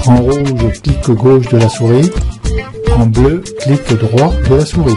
En rouge, clic gauche de la souris. En bleu, clic droit de la souris.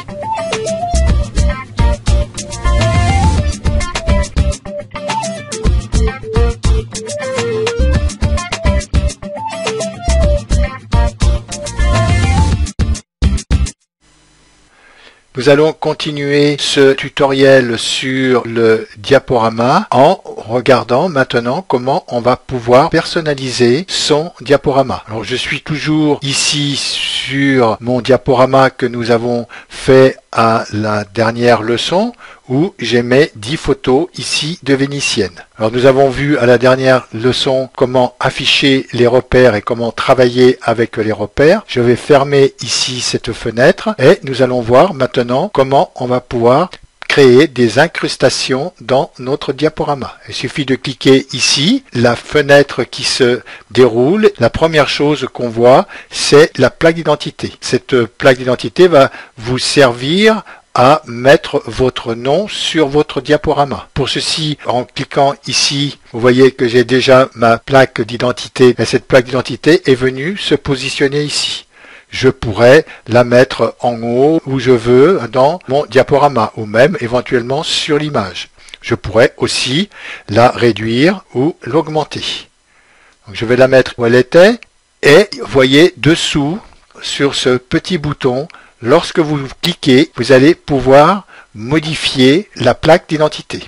Nous allons continuer ce tutoriel sur le diaporama en regardant maintenant comment on va pouvoir personnaliser son diaporama. Alors je suis toujours ici sur mon diaporama que nous avons fait à la dernière leçon où j'ai mis 10 photos ici de vénitiennes. Alors nous avons vu à la dernière leçon comment afficher les repères et comment travailler avec les repères. Je vais fermer ici cette fenêtre et nous allons voir maintenant comment on va pouvoir créer des incrustations dans notre diaporama. Il suffit de cliquer ici, la fenêtre qui se déroule. La première chose qu'on voit, c'est la plaque d'identité. Cette plaque d'identité va vous servir à mettre votre nom sur votre diaporama. Pour ceci, en cliquant ici, vous voyez que j'ai déjà ma plaque d'identité et cette plaque d'identité est venue se positionner ici. Je pourrais la mettre en haut où je veux dans mon diaporama ou même éventuellement sur l'image. Je pourrais aussi la réduire ou l'augmenter. Donc je vais la mettre où elle était et voyez dessous sur ce petit bouton, lorsque vous cliquez, vous allez pouvoir modifier la plaque d'identité.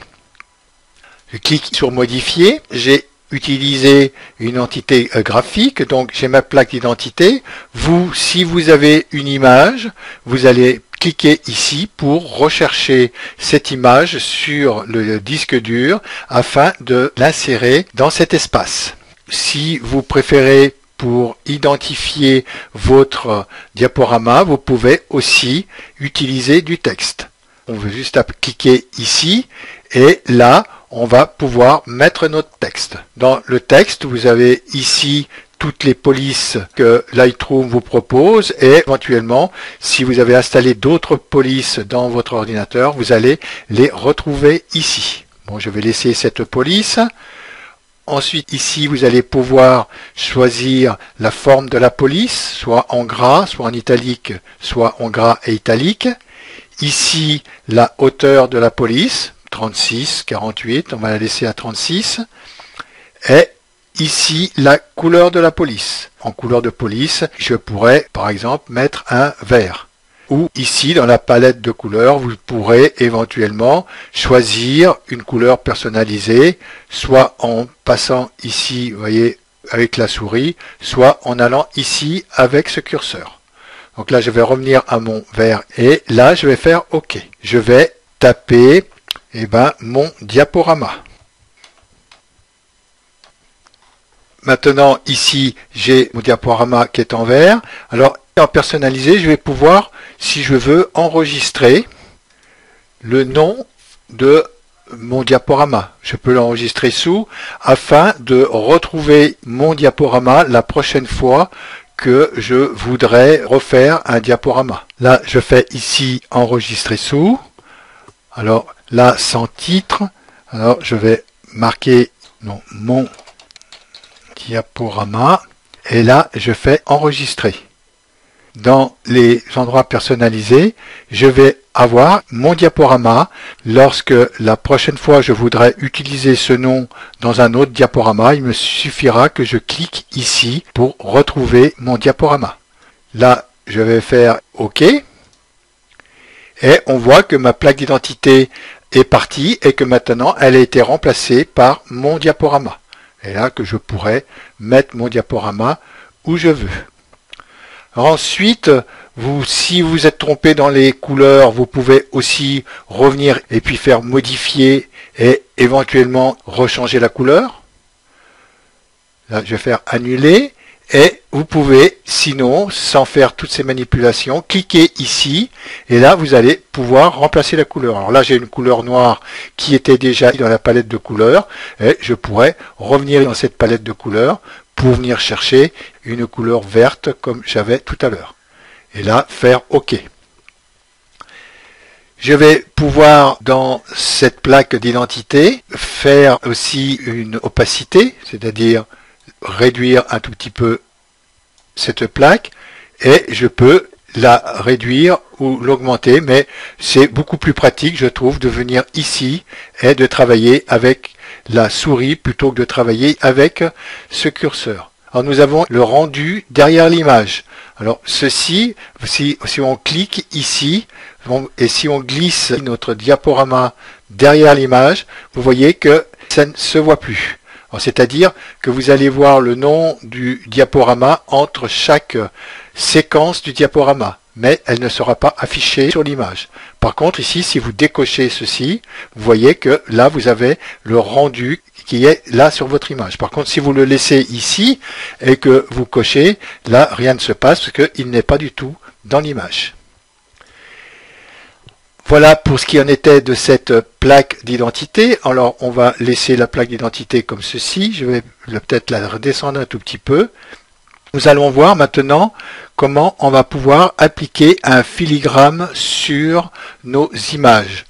Je clique sur modifier, j'ai utilisé une entité graphique, donc j'ai ma plaque d'identité. Vous, si vous avez une image, vous allez cliquer ici pour rechercher cette image sur le disque dur afin de l'insérer dans cet espace. Si vous préférez pour identifier votre diaporama, vous pouvez aussi utiliser du texte. On veut juste cliquer ici et là, on va pouvoir mettre notre texte. Dans le texte, vous avez ici toutes les polices que Lightroom vous propose et éventuellement, si vous avez installé d'autres polices dans votre ordinateur, vous allez les retrouver ici. Bon, je vais laisser cette police. Ensuite, ici, vous allez pouvoir choisir la forme de la police, soit en gras, soit en italique, soit en gras et italique. Ici, la hauteur de la police, 36, 48, on va la laisser à 36. Et ici, la couleur de la police. En couleur de police, je pourrais, par exemple, mettre un vert. Ou ici, dans la palette de couleurs, vous pourrez éventuellement choisir une couleur personnalisée, soit en passant ici, vous voyez, avec la souris, soit en allant ici avec ce curseur. Donc là, je vais revenir à mon vert et là, je vais faire OK. Je vais taper mon diaporama. Maintenant, ici, j'ai mon diaporama qui est en vert. Alors, en personnalisé, je vais pouvoir, si je veux, enregistrer le nom de mon diaporama. Je peux l'enregistrer sous afin de retrouver mon diaporama la prochaine fois que je voudrais refaire un diaporama. Là, je fais ici enregistrer sous. Alors là, sans titre. Alors, je vais marquer mon diaporama. Et là, je fais enregistrer. Dans les endroits personnalisés, je vais avoir mon diaporama. Lorsque la prochaine fois je voudrais utiliser ce nom dans un autre diaporama, il me suffira que je clique ici pour retrouver mon diaporama. Là, je vais faire OK. Et on voit que ma plaque d'identité est partie et que maintenant elle a été remplacée par mon diaporama. Et là que je pourrais mettre mon diaporama où je veux. Ensuite, si vous êtes trompé dans les couleurs, vous pouvez aussi revenir et puis faire modifier et éventuellement rechanger la couleur. Là, je vais faire annuler et vous pouvez, sinon, sans faire toutes ces manipulations, cliquer ici et là, vous allez pouvoir remplacer la couleur. Alors là, j'ai une couleur noire qui était déjà dans la palette de couleurs et je pourrais revenir dans cette palette de couleurs pour venir chercher une couleur verte comme j'avais tout à l'heure. Et là, faire OK. Je vais pouvoir, dans cette plaque d'identité, faire aussi une opacité, c'est-à-dire réduire un tout petit peu cette plaque et je peux la réduire ou l'augmenter, mais c'est beaucoup plus pratique, je trouve, de venir ici et de travailler avec la souris plutôt que de travailler avec ce curseur. Alors nous avons le rendu derrière l'image. Alors ceci, si on clique ici et si on glisse notre diaporama derrière l'image, vous voyez que ça ne se voit plus. C'est-à-dire que vous allez voir le nom du diaporama entre chaque séquence du diaporama, mais elle ne sera pas affichée sur l'image. Par contre, ici, si vous décochez ceci, vous voyez que là, vous avez le rendu qui est là sur votre image. Par contre, si vous le laissez ici et que vous cochez, là, rien ne se passe parce qu'il n'est pas du tout dans l'image. Voilà pour ce qui en était de cette plaque d'identité. Alors, on va laisser la plaque d'identité comme ceci. Je vais peut-être la redescendre un tout petit peu. Nous allons voir maintenant comment on va pouvoir appliquer un filigrane sur nos images.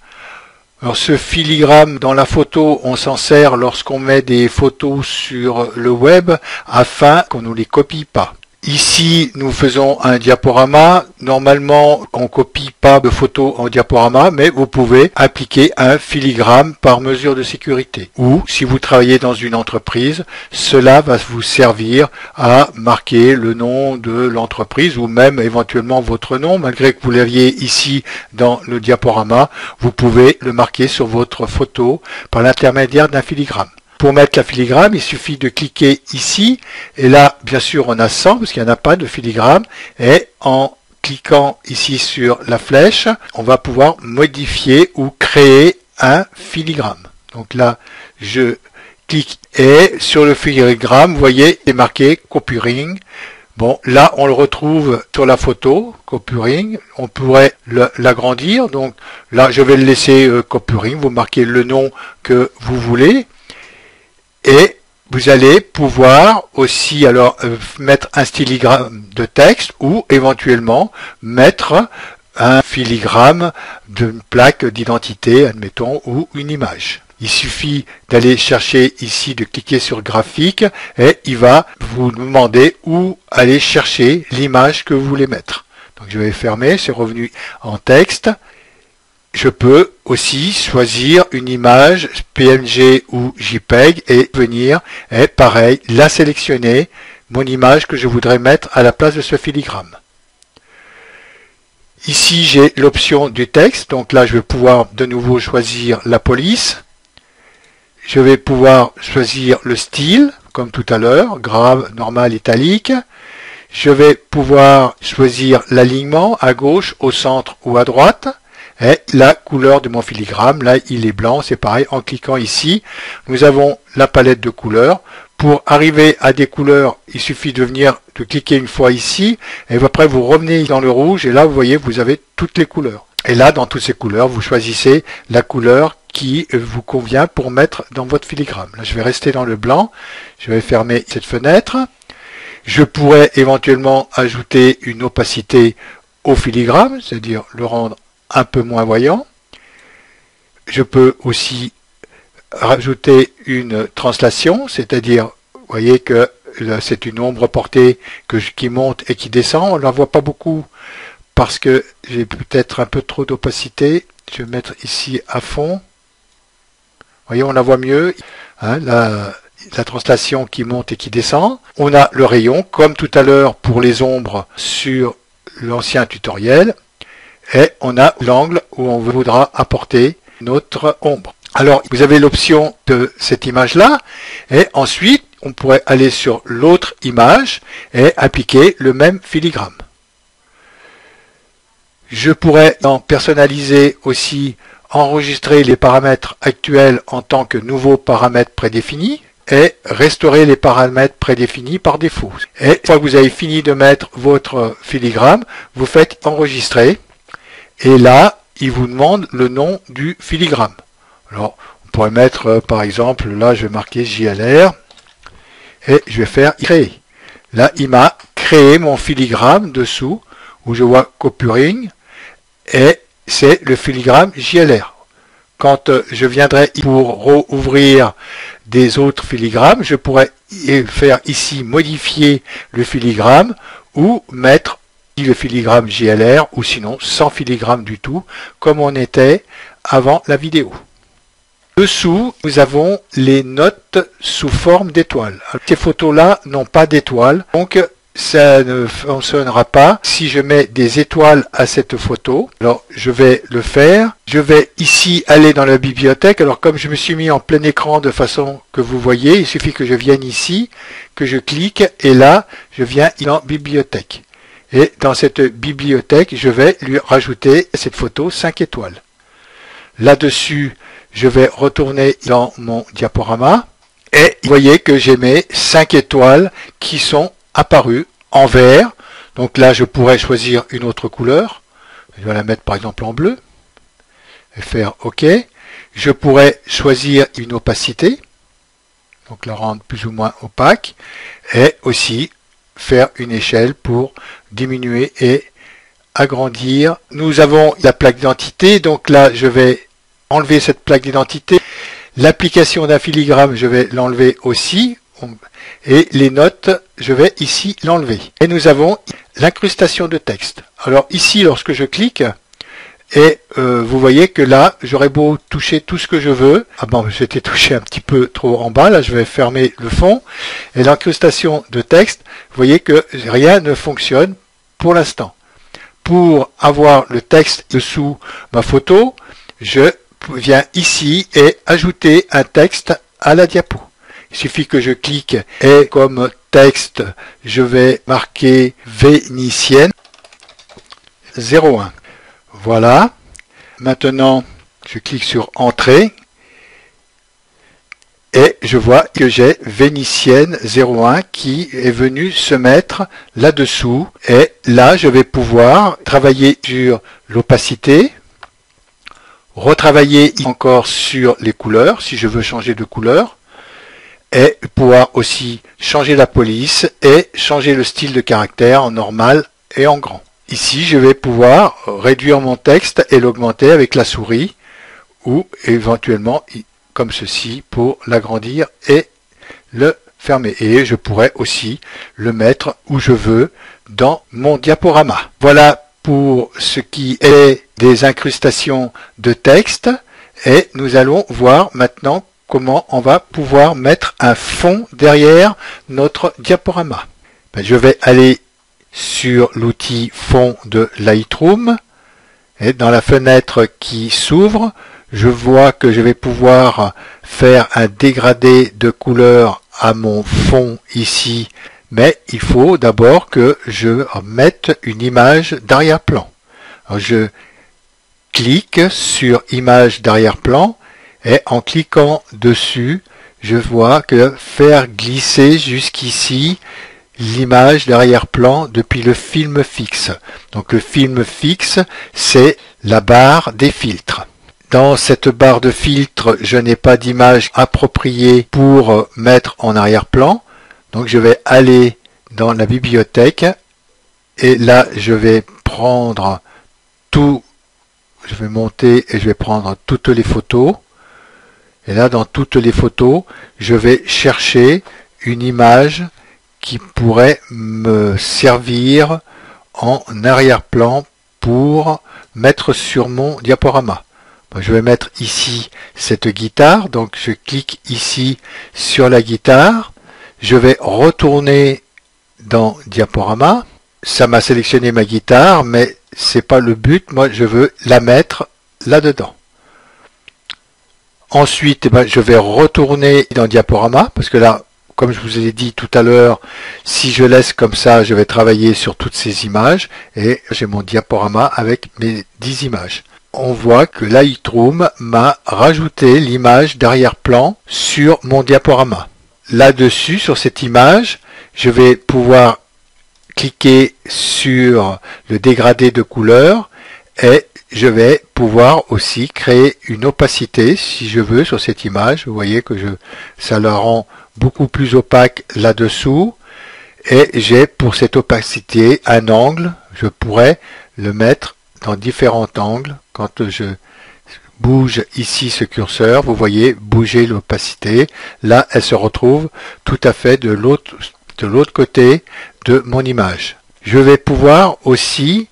Alors, ce filigrane dans la photo, on s'en sert lorsqu'on met des photos sur le web afin qu'on ne les copie pas. Ici, nous faisons un diaporama. Normalement, on ne copie pas de photos en diaporama, mais vous pouvez appliquer un filigrane par mesure de sécurité. Ou, si vous travaillez dans une entreprise, cela va vous servir à marquer le nom de l'entreprise ou même éventuellement votre nom. Malgré que vous l'aviez ici dans le diaporama, vous pouvez le marquer sur votre photo par l'intermédiaire d'un filigrane. Pour mettre la filigrane, il suffit de cliquer ici, et là, bien sûr, on a 100, parce qu'il n'y en a pas de filigrane, et en cliquant ici sur la flèche, on va pouvoir modifier ou créer un filigrane. Donc là, je clique, et sur le filigrane, vous voyez, c'est marqué Copyring. Bon, là, on le retrouve sur la photo, Copyring. On pourrait l'agrandir, donc là, je vais le laisser Copyring, vous marquez le nom que vous voulez. Et vous allez pouvoir aussi alors mettre un styligramme de texte ou éventuellement mettre un filigrane d'une plaque d'identité, admettons, ou une image. Il suffit d'aller chercher ici, de cliquer sur graphique et il va vous demander où aller chercher l'image que vous voulez mettre. Donc je vais fermer, c'est revenu en texte. Je peux aussi choisir une image PNG ou JPEG et venir, et pareil, la sélectionner, mon image que je voudrais mettre à la place de ce filigrane. Ici, j'ai l'option du texte, donc là, je vais pouvoir de nouveau choisir la police. Je vais pouvoir choisir le style, comme tout à l'heure, grave, normal, italique. Je vais pouvoir choisir l'alignement à gauche, au centre ou à droite. Et la couleur de mon filigrane, là il est blanc, c'est pareil, en cliquant ici, nous avons la palette de couleurs. Pour arriver à des couleurs, il suffit de cliquer une fois ici, et après vous revenez dans le rouge, et là vous voyez, vous avez toutes les couleurs. Et là, dans toutes ces couleurs, vous choisissez la couleur qui vous convient pour mettre dans votre filigrane. Là, je vais rester dans le blanc, je vais fermer cette fenêtre. Je pourrais éventuellement ajouter une opacité au filigrane, c'est-à-dire le rendre un peu moins voyant. Je peux aussi rajouter une translation, c'est-à-dire, vous voyez que c'est une ombre portée qui monte et qui descend. On ne la voit pas beaucoup parce que j'ai peut-être un peu trop d'opacité. Je vais mettre ici à fond. Vous voyez, on la voit mieux. Hein, la translation qui monte et qui descend. On a le rayon, comme tout à l'heure pour les ombres sur l'ancien tutoriel. Et on a l'angle où on voudra apporter notre ombre. Alors, vous avez l'option de cette image-là, et ensuite, on pourrait aller sur l'autre image et appliquer le même filigrane. Je pourrais en personnaliser aussi, enregistrer les paramètres actuels en tant que nouveaux paramètres prédéfinis, et restaurer les paramètres prédéfinis par défaut. Et une fois que vous avez fini de mettre votre filigrane, vous faites enregistrer. Et là, il vous demande le nom du filigrane. Alors, on pourrait mettre, par exemple, là, je vais marquer JLR, et je vais faire créer. Là, il m'a créé mon filigrane dessous, où je vois Copyring, et c'est le filigrane JLR. Quand je viendrai pour rouvrir des autres filigranes, je pourrais faire ici modifier le filigrane ou mettre le filigrane JLR ou sinon sans filigrane du tout comme on était avant la vidéo. Dessous, nous avons les notes sous forme d'étoiles. Ces photos-là n'ont pas d'étoiles, donc ça ne fonctionnera pas si je mets des étoiles à cette photo. Alors, je vais le faire. Je vais ici aller dans la bibliothèque. Alors, comme je me suis mis en plein écran de façon que vous voyez, il suffit que je vienne ici, que je clique, et là, je viens dans bibliothèque. Et dans cette bibliothèque, je vais lui rajouter cette photo 5 étoiles. Là-dessus, je vais retourner dans mon diaporama et vous voyez que j'ai mes 5 étoiles qui sont apparues en vert. Donc là, je pourrais choisir une autre couleur. Je vais la mettre par exemple en bleu et faire OK. Je pourrais choisir une opacité, donc la rendre plus ou moins opaque, et aussi faire une échelle pour diminuer et agrandir. Nous avons la plaque d'identité, donc là, je vais enlever cette plaque d'identité. L'application d'un filigrane, je vais l'enlever aussi. Et les notes, je vais ici l'enlever. Et nous avons l'incrustation de texte. Alors ici, lorsque je clique, et vous voyez que là, j'aurais beau toucher tout ce que je veux. Ah bon, j'étais touché un petit peu trop en bas. Là, je vais fermer le fond. Et l'incrustation de texte, vous voyez que rien ne fonctionne pour l'instant. Pour avoir le texte dessous ma photo, je viens ici et ajouter un texte à la diapo. Il suffit que je clique et comme texte, je vais marquer Vénitienne 01. Voilà. Maintenant, je clique sur Entrée et je vois que j'ai Vénitienne 01 qui est venu se mettre là-dessous. Et là, je vais pouvoir travailler sur l'opacité, retravailler encore sur les couleurs, si je veux changer de couleur, et pouvoir aussi changer la police et changer le style de caractère en normal et en grand. Ici, je vais pouvoir réduire mon texte et l'augmenter avec la souris, ou éventuellement comme ceci pour l'agrandir et le fermer. Et je pourrais aussi le mettre où je veux dans mon diaporama. Voilà pour ce qui est des incrustations de texte, et nous allons voir maintenant comment on va pouvoir mettre un fond derrière notre diaporama. Je vais aller sur l'outil fond de Lightroom et dans la fenêtre qui s'ouvre, je vois que je vais pouvoir faire un dégradé de couleur à mon fond ici, mais il faut d'abord que je mette une image d'arrière-plan. Je clique sur image d'arrière-plan et en cliquant dessus, je vois que faire glisser jusqu'ici l'image d'arrière-plan depuis le film fixe. Donc le film fixe, c'est la barre des filtres. Dans cette barre de filtres, je n'ai pas d'image appropriée pour mettre en arrière-plan. Donc je vais aller dans la bibliothèque et là je vais prendre tout, je vais monter et je vais prendre toutes les photos. Et là dans toutes les photos, je vais chercher une image qui pourrait me servir en arrière-plan pour mettre sur mon diaporama. Je vais mettre ici cette guitare, donc je clique ici sur la guitare, je vais retourner dans diaporama, ça m'a sélectionné ma guitare, mais c'est pas le but, moi je veux la mettre là-dedans. Ensuite, je vais retourner dans diaporama, parce que là, comme je vous ai dit tout à l'heure, si je laisse comme ça, je vais travailler sur toutes ces images, et j'ai mon diaporama avec mes 10 images. On voit que Lightroom m'a rajouté l'image d'arrière-plan sur mon diaporama. Là-dessus, sur cette image, je vais pouvoir cliquer sur le dégradé de couleur et je vais pouvoir aussi créer une opacité si je veux sur cette image. Vous voyez que ça la rend beaucoup plus opaque là-dessous et j'ai pour cette opacité un angle. Je pourrais le mettre dans différents angles quand je bouge ici ce curseur, vous voyez bouger l'opacité. Là, elle se retrouve tout à fait de l'autre côté de mon image. Je vais pouvoir aussi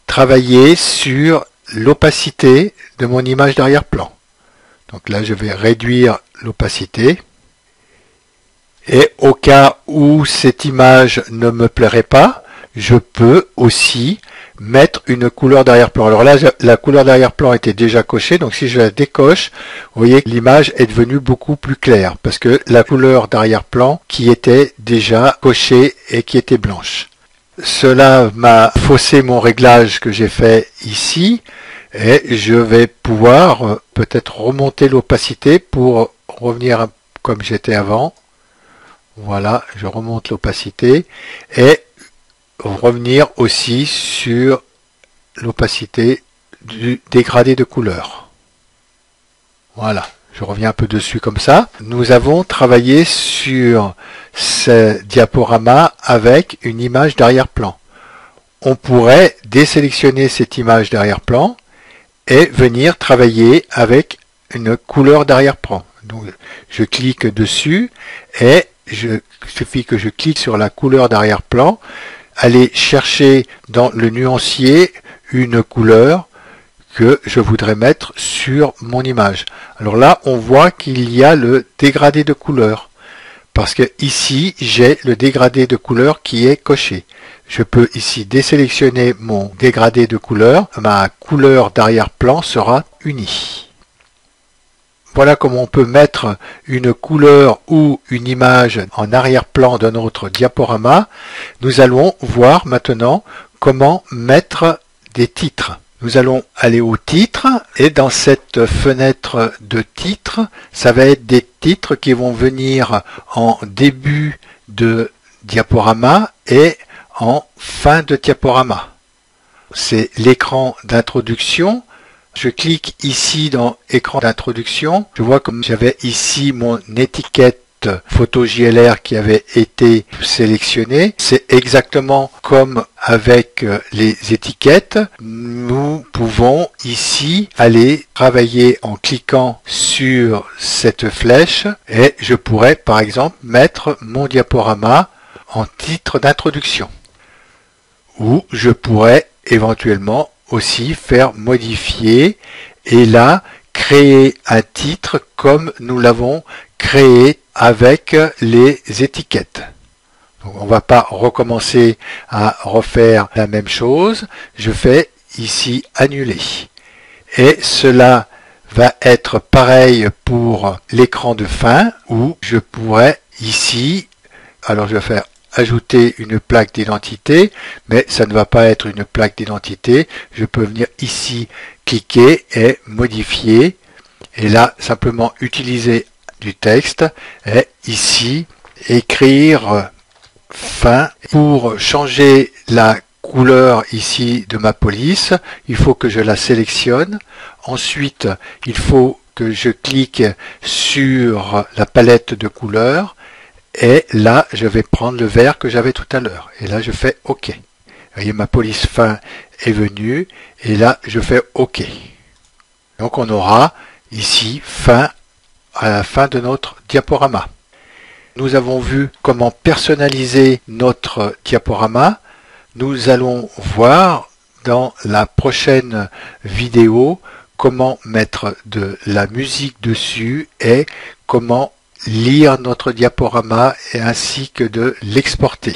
travailler sur l'opacité de mon image d'arrière-plan. Donc là, je vais réduire l'opacité. Et au cas où cette image ne me plairait pas, je peux aussi mettre une couleur d'arrière-plan. Alors là, la couleur d'arrière-plan était déjà cochée, donc si je la décoche, vous voyez que l'image est devenue beaucoup plus claire, parce que la couleur d'arrière-plan qui était déjà cochée et qui était blanche. Cela m'a faussé mon réglage que j'ai fait ici, et je vais pouvoir peut-être remonter l'opacité pour revenir comme j'étais avant. Voilà, je remonte l'opacité et revenir aussi sur l'opacité du dégradé de couleur. Voilà, je reviens un peu dessus comme ça. Nous avons travaillé sur ce diaporama avec une image d'arrière-plan. On pourrait désélectionner cette image d'arrière-plan et venir travailler avec une couleur d'arrière-plan. Donc, je clique dessus et il suffit que je clique sur la couleur d'arrière-plan, aller chercher dans le nuancier une couleur que je voudrais mettre sur mon image. Alors là, on voit qu'il y a le dégradé de couleur, parce que ici, j'ai le dégradé de couleur qui est coché. Je peux ici désélectionner mon dégradé de couleur, ma couleur d'arrière-plan sera unie. Voilà comment on peut mettre une couleur ou une image en arrière-plan de notre diaporama. Nous allons voir maintenant comment mettre des titres. Nous allons aller au titre et dans cette fenêtre de titres, ça va être des titres qui vont venir en début de diaporama et en fin de diaporama. C'est l'écran d'introduction. Je clique ici dans écran d'introduction. Je vois comme j'avais ici mon étiquette photo JLR qui avait été sélectionnée. C'est exactement comme avec les étiquettes. Nous pouvons ici aller travailler en cliquant sur cette flèche et je pourrais par exemple mettre mon diaporama en titre d'introduction. Ou je pourrais éventuellement aussi faire modifier et là créer un titre comme nous l'avons créé avec les étiquettes. Donc, on ne va pas recommencer à refaire la même chose. Je fais ici annuler. Et cela va être pareil pour l'écran de fin où je pourrais ici, alors je vais faire ajouter une plaque d'identité, mais ça ne va pas être une plaque d'identité. Je peux venir ici, cliquer et modifier. Et là, simplement utiliser du texte. Et ici, écrire fin. Pour changer la couleur ici de ma police, il faut que je la sélectionne. Ensuite, il faut que je clique sur la palette de couleurs. Et là, je vais prendre le vert que j'avais tout à l'heure. Et là, je fais OK. Vous voyez, ma police fin est venue. Et là, je fais OK. Donc, on aura ici fin à la fin de notre diaporama. Nous avons vu comment personnaliser notre diaporama. Nous allons voir dans la prochaine vidéo comment mettre de la musique dessus et comment lire notre diaporama et ainsi que de l'exporter.